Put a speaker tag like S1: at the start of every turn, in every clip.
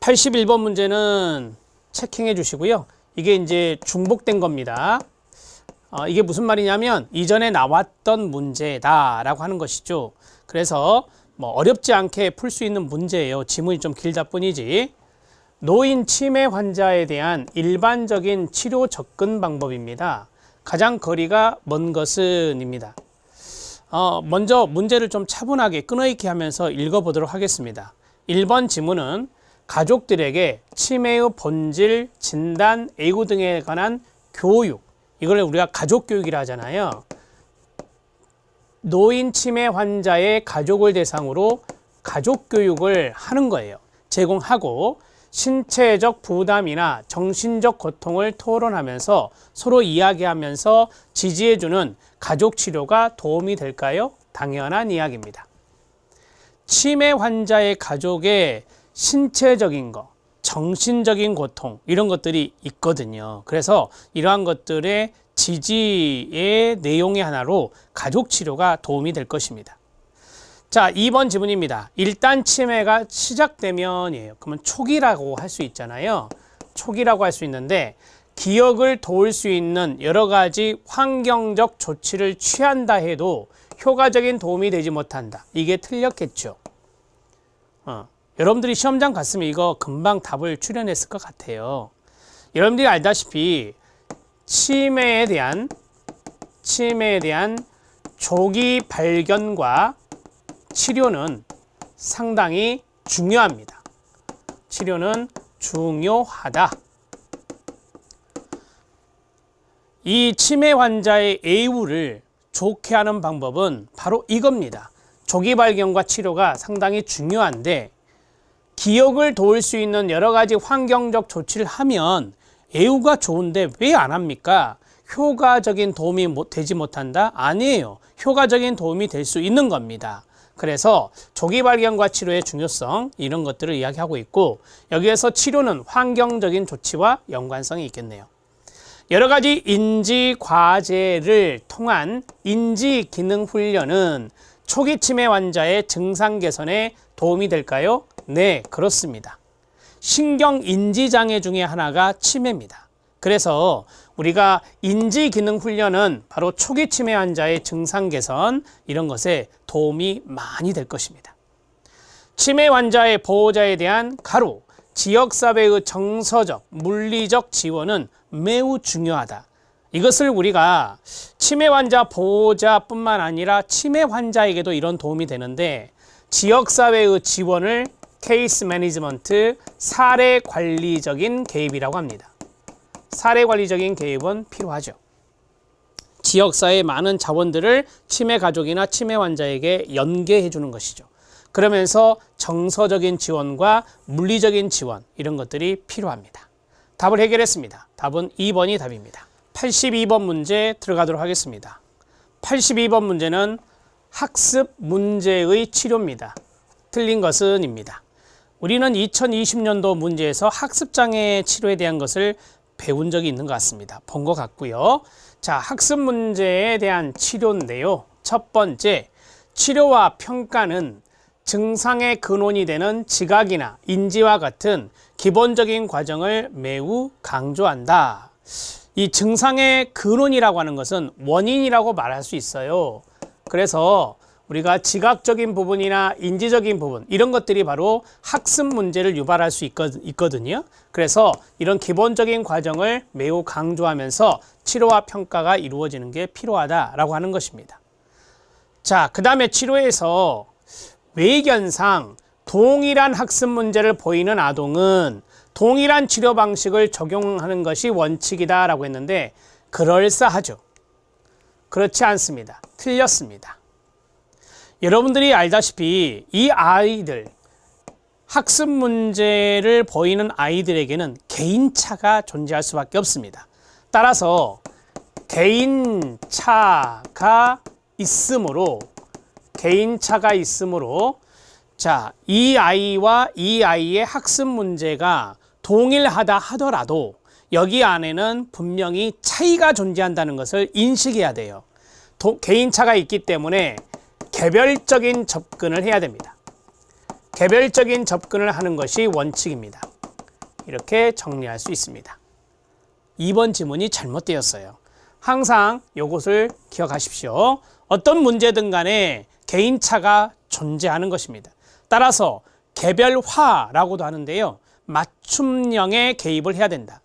S1: 81번 문제는 체킹해 주시고요. 이게 이제 중복된 겁니다. 이게 무슨 말이냐면 이전에 나왔던 문제다라고 하는 것이죠. 그래서 뭐 어렵지 않게 풀 수 있는 문제예요. 지문이 좀 길다 뿐이지. 노인 치매 환자에 대한 일반적인 치료 접근 방법입니다. 가장 거리가 먼 것은입니다. 먼저 문제를 좀 차분하게 끊어읽기 하면서 읽어보도록 하겠습니다. 1번 지문은 가족들에게 치매의 본질, 진단, 예고 등에 관한 교육, 이걸 우리가 가족교육이라 하잖아요. 노인 치매 환자의 가족을 대상으로 가족교육을 하는 거예요. 제공하고 신체적 부담이나 정신적 고통을 토론하면서 서로 이야기하면서 지지해주는 가족치료가 도움이 될까요? 당연한 이야기입니다. 치매 환자의 가족의 신체적인 것, 정신적인 고통 이런 것들이 있거든요. 그래서 이러한 것들의 지지의 내용의 하나로 가족치료가 도움이 될 것입니다. 자, 2번 지문입니다. 일단 치매가 시작되면이에요. 그러면 초기라고 할 수 있잖아요. 초기라고 할 수 있는데 기억을 도울 수 있는 여러 가지 환경적 조치를 취한다 해도 효과적인 도움이 되지 못한다. 이게 틀렸겠죠. 여러분들이 시험장 갔으면 이거 금방 답을 추려냈을 것 같아요. 여러분들이 알다시피 치매에 대한 조기 발견과 치료는 상당히 중요합니다. 치료는 중요하다. 이 치매 환자의 예후를 좋게 하는 방법은 바로 이겁니다. 조기 발견과 치료가 상당히 중요한데 기억을 도울 수 있는 여러 가지 환경적 조치를 하면 예후가 좋은데 왜 안 합니까? 효과적인 도움이 되지 못한다? 아니에요. 효과적인 도움이 될 수 있는 겁니다. 그래서 조기 발견과 치료의 중요성 이런 것들을 이야기하고 있고 여기에서 치료는 환경적인 조치와 연관성이 있겠네요. 여러 가지 인지 과제를 통한 인지 기능 훈련은 초기 치매 환자의 증상 개선에 도움이 될까요? 네, 그렇습니다. 신경 인지 장애 중에 하나가 치매입니다. 그래서 우리가 인지 기능 훈련은 바로 초기 치매 환자의 증상 개선 이런 것에 도움이 많이 될 것입니다. 치매 환자의 보호자에 대한 가로 지역사회의 정서적, 물리적 지원은 매우 중요하다. 이것을 우리가 치매 환자 보호자뿐만 아니라 치매 환자에게도 이런 도움이 되는데 지역사회의 지원을 케이스 매니지먼트, 사례 관리적인 개입이라고 합니다. 사례 관리적인 개입은 필요하죠. 지역사회의 많은 자원들을 치매 가족이나 치매 환자에게 연계해 주는 것이죠. 그러면서 정서적인 지원과 물리적인 지원 이런 것들이 필요합니다. 답을 해결했습니다. 답은 2번이 답입니다. 82번 문제 들어가도록 하겠습니다. 82번 문제는 학습 문제의 치료입니다. 틀린 것은 입니다. 우리는 2020년도 문제에서 학습장애 치료에 대한 것을 배운 적이 있는 것 같습니다. 본 것 같고요. 자, 학습 문제에 대한 치료인데요. 첫 번째, 치료와 평가는 증상의 근원이 되는 지각이나 인지와 같은 기본적인 과정을 매우 강조한다. 이 증상의 근원이라고 하는 것은 원인이라고 말할 수 있어요. 그래서 우리가 지각적인 부분이나 인지적인 부분 이런 것들이 바로 학습 문제를 유발할 수 있거든요. 그래서 이런 기본적인 과정을 매우 강조하면서 치료와 평가가 이루어지는 게 필요하다라고 하는 것입니다. 자, 그 다음에 치료에서 외견상 동일한 학습 문제를 보이는 아동은 동일한 치료 방식을 적용하는 것이 원칙이다라고 했는데 그럴싸하죠. 그렇지 않습니다. 틀렸습니다. 여러분들이 알다시피 이 아이들, 학습 문제를 보이는 아이들에게는 개인차가 존재할 수밖에 없습니다. 따라서 개인차가 있으므로 자, 이 아이와 이 아이의 학습 문제가 동일하다 하더라도 여기 안에는 분명히 차이가 존재한다는 것을 인식해야 돼요. 개인차가 있기 때문에 개별적인 접근을 해야 됩니다. 개별적인 접근을 하는 것이 원칙입니다. 이렇게 정리할 수 있습니다. 2번 지문이 잘못되었어요. 항상 이것을 기억하십시오. 어떤 문제든 간에 개인차가 존재하는 것입니다. 따라서 개별화라고도 하는데요. 맞춤형의 개입을 해야 된다.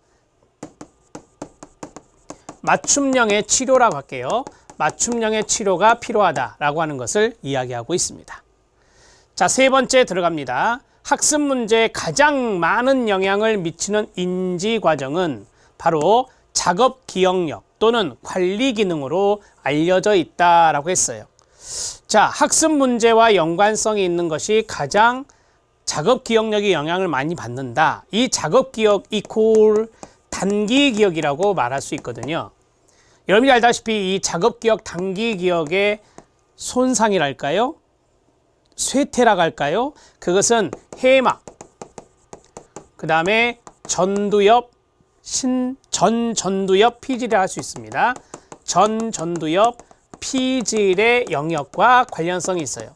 S1: 맞춤형의 치료라고 할게요. 맞춤형의 치료가 필요하다라고 하는 것을 이야기하고 있습니다. 자, 세 번째 들어갑니다. 학습 문제에 가장 많은 영향을 미치는 인지 과정은 바로 작업 기억력 또는 관리 기능으로 알려져 있다라고 했어요. 자, 학습 문제와 연관성이 있는 것이 가장 작업 기억력에 영향을 많이 받는다. 이 작업 기억 이퀄 단기 기억이라고 말할 수 있거든요. 여러분이 알다시피 이 작업 기억 단기 기억의 손상이랄까요? 쇠퇴라고 할까요? 그것은 해막, 그 다음에 전두엽, 전전두엽 피질이라 할 수 있습니다. 전전두엽 피질의 영역과 관련성이 있어요.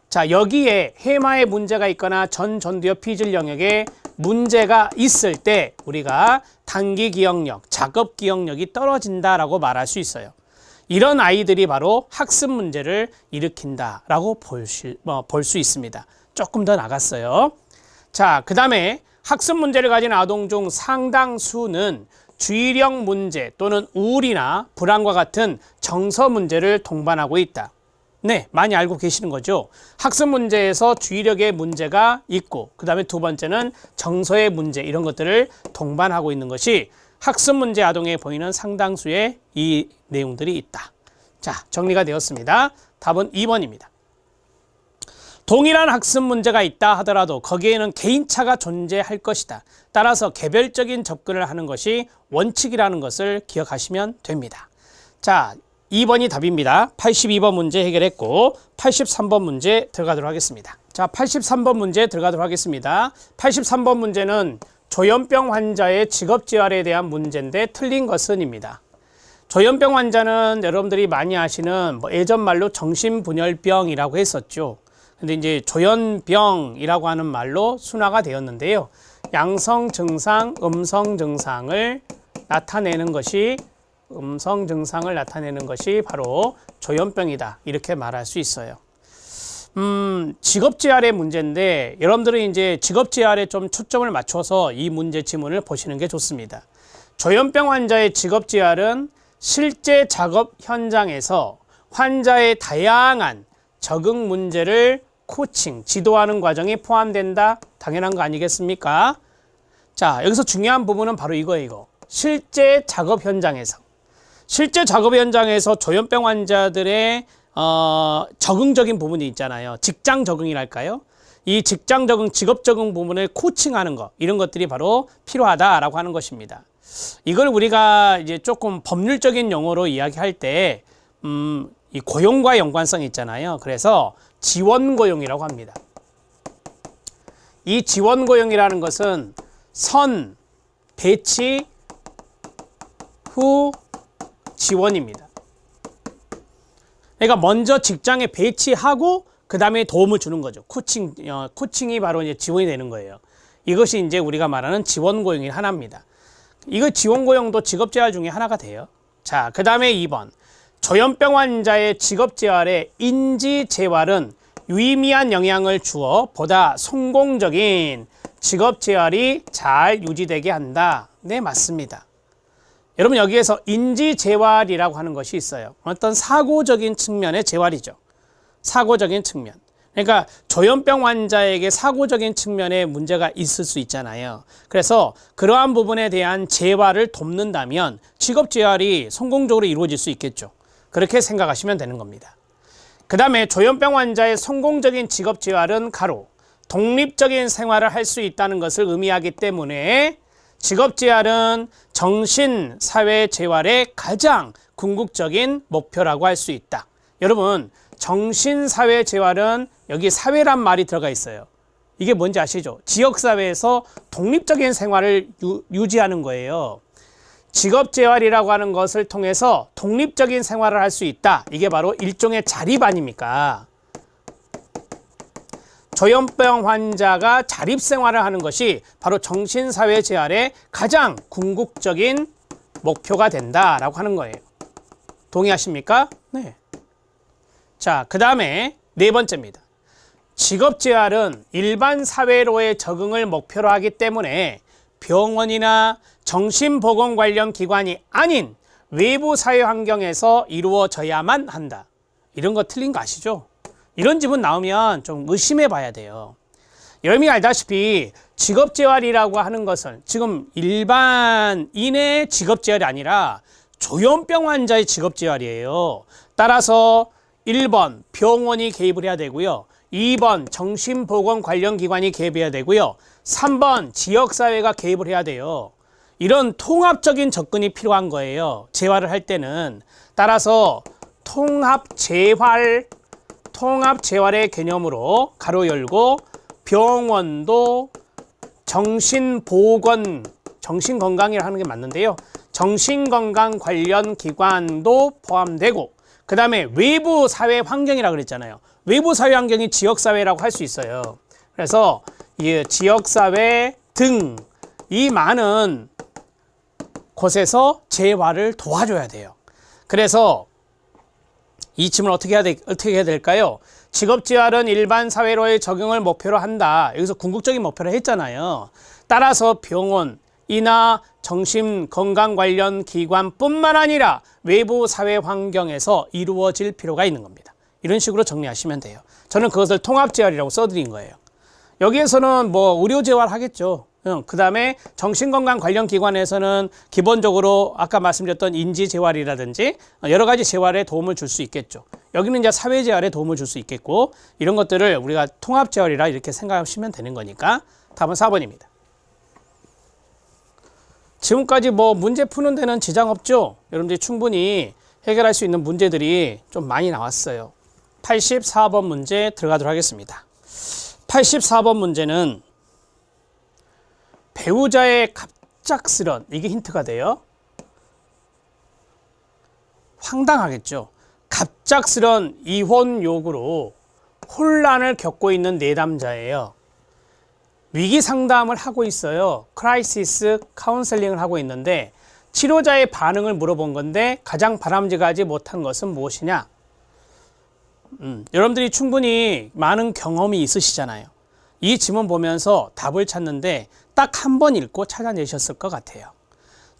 S1: 자, 여기에 해마에 문제가 있거나 전전두엽 피질 영역에 문제가 있을 때 우리가 단기 기억력, 작업 기억력이 떨어진다라고 말할 수 있어요. 이런 아이들이 바로 학습 문제를 일으킨다라고 볼 수 있습니다. 조금 더 나갔어요. 자, 그 다음에 학습 문제를 가진 아동 중 상당수는 주의력 문제 또는 우울이나 불안과 같은 정서 문제를 동반하고 있다. 네, 많이 알고 계시는 거죠. 학습 문제에서 주의력의 문제가 있고, 그 다음에 두 번째는 정서의 문제, 이런 것들을 동반하고 있는 것이 학습 문제 아동에 보이는 상당수의 이 내용들이 있다. 자, 정리가 되었습니다. 답은 2번입니다. 동일한 학습 문제가 있다 하더라도 거기에는 개인차가 존재할 것이다. 따라서 개별적인 접근을 하는 것이 원칙이라는 것을 기억하시면 됩니다. 자, 2번이 답입니다. 82번 문제 해결했고 83번 문제 들어가도록 하겠습니다. 자, 83번 문제 들어가도록 하겠습니다. 83번 문제는 조현병 환자의 직업재활에 대한 문제인데 틀린 것은입니다. 조현병 환자는 여러분들이 많이 아시는 예전 말로 정신분열병이라고 했었죠. 근데 이제 조현병이라고 하는 말로 순화가 되었는데요. 양성 증상, 음성 증상을 나타내는 것이 바로 조현병이다. 이렇게 말할 수 있어요. 직업재활의 문제인데 여러분들은 이제 직업재활에 좀 초점을 맞춰서 이 문제 지문을 보시는 게 좋습니다. 조현병 환자의 직업재활은 실제 작업 현장에서 환자의 다양한 적응 문제를 코칭, 지도하는 과정이 포함된다. 당연한 거 아니겠습니까? 자, 여기서 중요한 부분은 바로 이거예요. 실제 작업 현장에서 조현병 환자들의 적응적인 부분이 있잖아요. 직장 적응이랄까요? 이 직장 적응, 직업 적응 부분을 코칭하는 것, 이런 것들이 바로 필요하다라고 하는 것입니다. 이걸 우리가 이제 조금 법률적인 용어로 이야기할 때, 이 고용과 연관성이 있잖아요. 그래서 지원 고용이라고 합니다. 이 지원 고용이라는 것은 선, 배치 후 지원입니다. 그러니까 먼저 직장에 배치하고 그 다음에 도움을 주는 거죠. 코칭이 바로 이제 지원이 되는 거예요. 이것이 이제 우리가 말하는 지원 고용의 하나입니다. 이거 지원 고용도 직업재활 중에 하나가 돼요. 자, 그 다음에 2번. 조현병 환자의 직업재활에 인지재활은 유의미한 영향을 주어 보다 성공적인 직업재활이 잘 유지되게 한다. 네, 맞습니다. 여러분, 여기에서 인지재활이라고 하는 것이 있어요. 어떤 사고적인 측면의 재활이죠. 사고적인 측면. 그러니까 조현병 환자에게 사고적인 측면에 문제가 있을 수 있잖아요. 그래서 그러한 부분에 대한 재활을 돕는다면 직업재활이 성공적으로 이루어질 수 있겠죠. 그렇게 생각하시면 되는 겁니다. 그 다음에 조현병 환자의 성공적인 직업재활은 가로 독립적인 생활을 할 수 있다는 것을 의미하기 때문에 직업재활은 정신사회재활의 가장 궁극적인 목표라고 할 수 있다. 여러분, 정신사회재활은 여기 사회란 말이 들어가 있어요. 이게 뭔지 아시죠? 지역사회에서 독립적인 생활을 유지하는 거예요. 직업재활이라고 하는 것을 통해서 독립적인 생활을 할 수 있다. 이게 바로 일종의 자립 아닙니까? 조현병 환자가 자립생활을 하는 것이 바로 정신사회 재활의 가장 궁극적인 목표가 된다라고 하는 거예요. 동의하십니까? 네. 자, 그 다음에 네 번째입니다. 직업재활은 일반 사회로의 적응을 목표로 하기 때문에 병원이나 정신보건 관련 기관이 아닌 외부 사회 환경에서 이루어져야만 한다. 이런 거 틀린 거 아시죠? 이런 지문 나오면 좀 의심해 봐야 돼요. 여러분이 알다시피 직업재활이라고 하는 것은 지금 일반인의 직업재활이 아니라 조현병 환자의 직업재활이에요. 따라서 1번 병원이 개입을 해야 되고요. 2번 정신보건 관련 기관이 개입해야 되고요. 3번 지역사회가 개입을 해야 돼요. 이런 통합적인 접근이 필요한 거예요. 재활을 할 때는. 따라서 통합재활의 개념으로 가로 열고 병원도 정신건강이라 하는 게 맞는데요. 정신건강 관련 기관도 포함되고 그 다음에 외부 사회 환경이라고 그랬잖아요. 외부 사회 환경이 지역사회라고 할 수 있어요. 그래서 이 지역사회 등 이 많은 곳에서 재활을 도와줘야 돼요. 그래서 이 질문 어떻게 해야 될까요? 직업재활은 일반 사회로의 적용을 목표로 한다. 여기서 궁극적인 목표를 했잖아요. 따라서 병원이나 정신건강 관련 기관뿐만 아니라 외부 사회 환경에서 이루어질 필요가 있는 겁니다. 이런 식으로 정리하시면 돼요. 저는 그것을 통합재활이라고 써드린 거예요. 여기에서는 뭐 의료재활 하겠죠. 그 다음에 정신건강 관련 기관에서는 기본적으로 아까 말씀드렸던 인지재활이라든지 여러 가지 재활에 도움을 줄 수 있겠죠. 여기는 이제 사회재활에 도움을 줄 수 있겠고 이런 것들을 우리가 통합재활이라 이렇게 생각하시면 되는 거니까 답은 4번입니다. 지금까지 뭐 문제 푸는 데는 지장 없죠? 여러분들이 충분히 해결할 수 있는 문제들이 좀 많이 나왔어요. 84번 문제 들어가도록 하겠습니다. 84번 문제는 배우자의 갑작스런, 이게 힌트가 돼요. 황당하겠죠. 갑작스런 이혼 요구로 혼란을 겪고 있는 내담자예요. 위기 상담을 하고 있어요. 크라이시스 카운셀링을 하고 있는데 치료자의 반응을 물어본 건데 가장 바람직하지 못한 것은 무엇이냐? 여러분들이 충분히 많은 경험이 있으시잖아요. 이 지문 보면서 답을 찾는데 딱 한 번 읽고 찾아내셨을 것 같아요.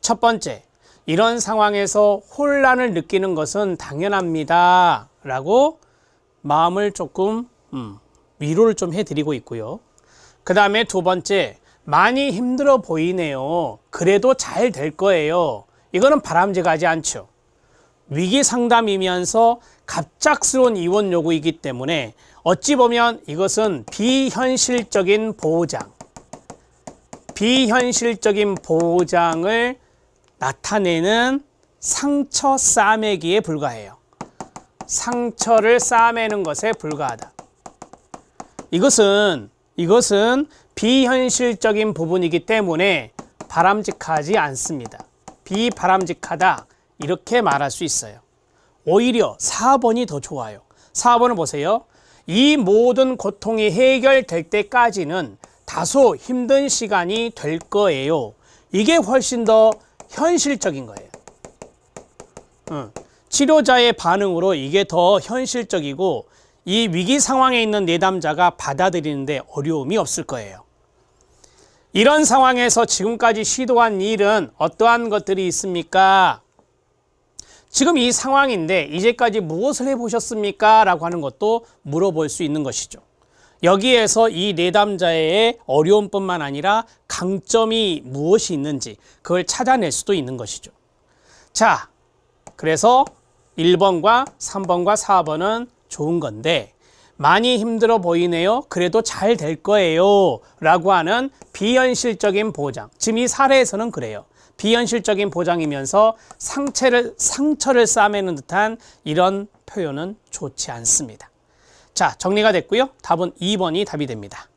S1: 첫 번째, 이런 상황에서 혼란을 느끼는 것은 당연합니다 라고 마음을 조금 위로를 좀 해드리고 있고요. 그 다음에 두 번째, 많이 힘들어 보이네요. 그래도 잘 될 거예요. 이거는 바람직하지 않죠. 위기 상담이면서 갑작스러운 이혼 요구이기 때문에 어찌 보면 이것은 비현실적인 보장을 나타내는 상처 싸매기에 불과해요. 상처를 싸매는 것에 불과하다. 이것은 비현실적인 부분이기 때문에 바람직하지 않습니다. 비바람직하다 이렇게 말할 수 있어요. 오히려 4번이 더 좋아요. 4번을 보세요. 이 모든 고통이 해결될 때까지는 다소 힘든 시간이 될 거예요. 이게 훨씬 더 현실적인 거예요. 치료자의 반응으로 이게 더 현실적이고 이 위기 상황에 있는 내담자가 받아들이는데 어려움이 없을 거예요. 이런 상황에서 지금까지 시도한 일은 어떠한 것들이 있습니까? 지금 이 상황인데 이제까지 무엇을 해보셨습니까? 라고 하는 것도 물어볼 수 있는 것이죠. 여기에서 이 내담자의 어려움뿐만 아니라 강점이 무엇이 있는지 그걸 찾아낼 수도 있는 것이죠. 자, 그래서 1번과 3번과 4번은 좋은 건데 많이 힘들어 보이네요. 그래도 잘 될 거예요. 라고 하는 비현실적인 보장. 지금 이 사례에서는 그래요. 비현실적인 보장이면서 상처를 싸매는 듯한 이런 표현은 좋지 않습니다. 자, 정리가 됐고요. 답은 2번이 답이 됩니다.